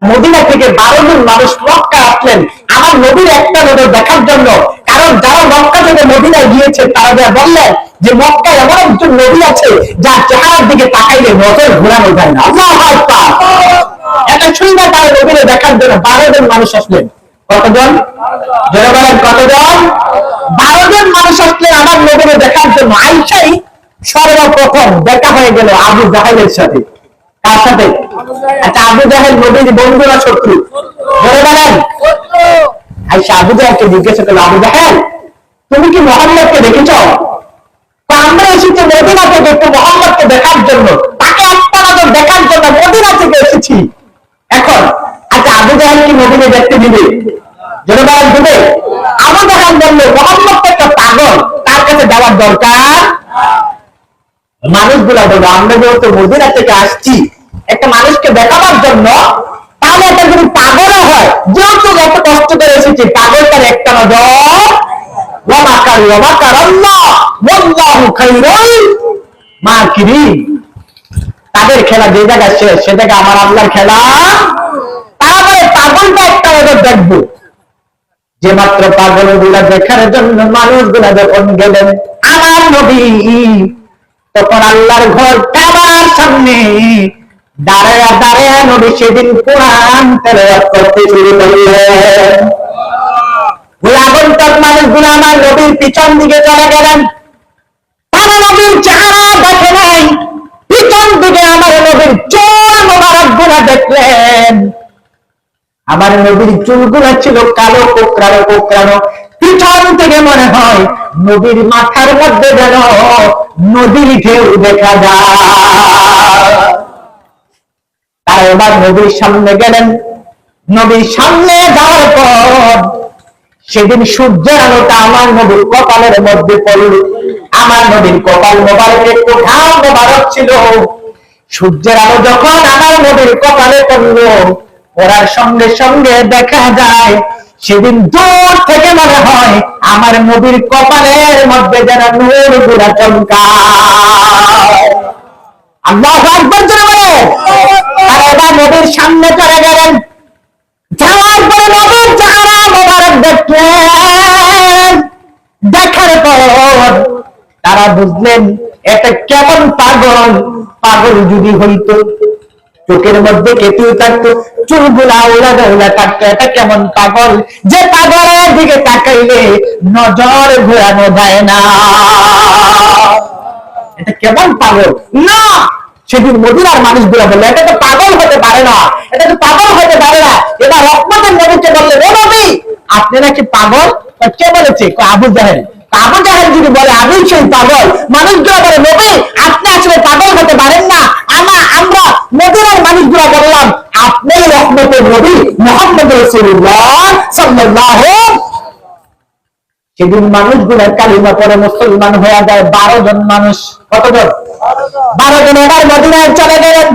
Medina থেকে 12 জন মানুষ মক্কা আসলেন আমার নবীর একটা নজর দেখার জন্য। কারণ যারা মক্কা থেকে মদিনায় গিয়েছে তারা যা বললেন যে মক্কায় এমন একজন নবী আছে যার চেহারার দিকে তাকাইলে নজর ঘোরানো যায় না। আল্লাহু আকবার। এটা শুনবে তারা নবীরে দেখার জন্য 12 জন মানুষ আসলেন। কতজন? যারা বলেন কতজন? 12 জন মানুষ আসলেন আমার নবীরে দেখার জন্য। আয়েশাই সর্বপ্রথম দেখা হয়ে গেল আবু জাহেলের সাথে। কার সাথে? আচ্ছা, আবু জাহেল নবীর বন্ধু না শত্রু? বলে বলেন। আয়েশা আবু জাহেলকে জিজ্ঞাসা করলো, আবু জাহেল তুমি কি মুহাম্মদকে দেখেছ? আমরা এসেছি মদিনা থেকে একটু মুহাম্মদকে দেখার জন্য, তাকে একটা নজর দেখার জন্য মদিনা থেকে এসেছি। এখন আচ্ছা, আবু জাহেল কি নবীকে দেখতে দিবে? যদি বলেন দিবে? আবু জাহেল বললো মুহাম্মদ তো একটা পাগল, তার কাছে যাওয়ার দরকার। মানুষগুলা বলবো আমরা যেহেতু মদিনা থেকে আসছি একটা মানুষকে দেখাবার জন্য, তাহলে এটা যদি পাগলও হয়, যেহেতু এত কষ্ট করে এসেছি, পাগলটার একটা নজর তাদের খেলা যে জায়গায় শেষ সে জায়গায় আমার আল্লাহর খেলা। তারপরে পাগলটা একটা নজর দেখবো। যে মাত্র পাগল গুলা দেখার জন্য মানুষগুলা যখন গেলেন আমার নবী, তখন আল্লাহর ঘর কাবার সামনে দাঁড়ায়া দাঁড়ায়া নবী সেদিন কোরআন তেলাওয়াত করতে শুরু করলেন। ওই আগন্তুক মানুষগুলো আমার নবীর পিছন দিকে চলে গেলেন। তারা নবীর চেহারা দেখে নাই, পিছন দিকে আমার নবীর চুল মোবারক গুলা দেখলেন। আমার নবীর চুলগুলো ছিল কালো কোকড়ানো কোকড়ানো। পিছন থেকে মনে হয় নবীর মাথার মধ্যে যেন নদীর ঢেউ দেখা যায়। তারা এবার নবীর সামনে গেলেন। নবীর সামনে যাওয়ার পর সেদিন সূর্যের আলোটা আমার নবীর কপালের মধ্যে পড়ল। আমার নবীর কপাল মোবারক একটু ঘাম মোবারক ছিল। সূর্যের আলো যখন আমার নবীর কপালে পড়ল, পড়ার সঙ্গে সঙ্গে দেখা যায় সেদিন দূর থেকে মনে হয় আমার নবীর কপালের মধ্যে যেন নূর গুলা চমকায়। আল্লাহু আকবার জোরে বলেন। তারা এবার নবীর সামনে চলে গেলেন। যাওয়ার পরে নবীর চেহারা মোবারক দেখলেন। দেখার পর তারা বুঝলেন এটা কেমন পাগল। পাগল যদি হইতো, চোখের মধ্যে কেতু থাকতো, চুলগুলা উলা উলা থাকতো, এটা কেমন পাগল যে পাগলের দিকে তাকাইলে নজর ঘোরানো যায় না। এটা কেমন পাগল না। সেদিন মদিনার মানুষগুলো বললো এটা তো পাগল হতে পারে না, এটা তো পাগল হতে পারে না। এবার রহমতের নবীকে বললেন, ও নবী আপনি নাকি পাগল? কে বলেছে? আবু জাহেল। আবু জাহেল যদি বলে আমি সেই পাগল, মানুষগুলো বলে নবী আপনি আসলে পাগল হতে পারেন না। আমরা মদিনার মানুষগুলো বললাম আপনি রহমতের নবী মুহাম্মদ রাসূলুল্লাহ সাল্লাল্লাহু। সেদিন মানুষগুলো কালিমা পড়ে মুসলমান হয়ে যায় 12 জন মানুষ। কতজন? 12 জন। এবার মদিনায় চলে গেলেন।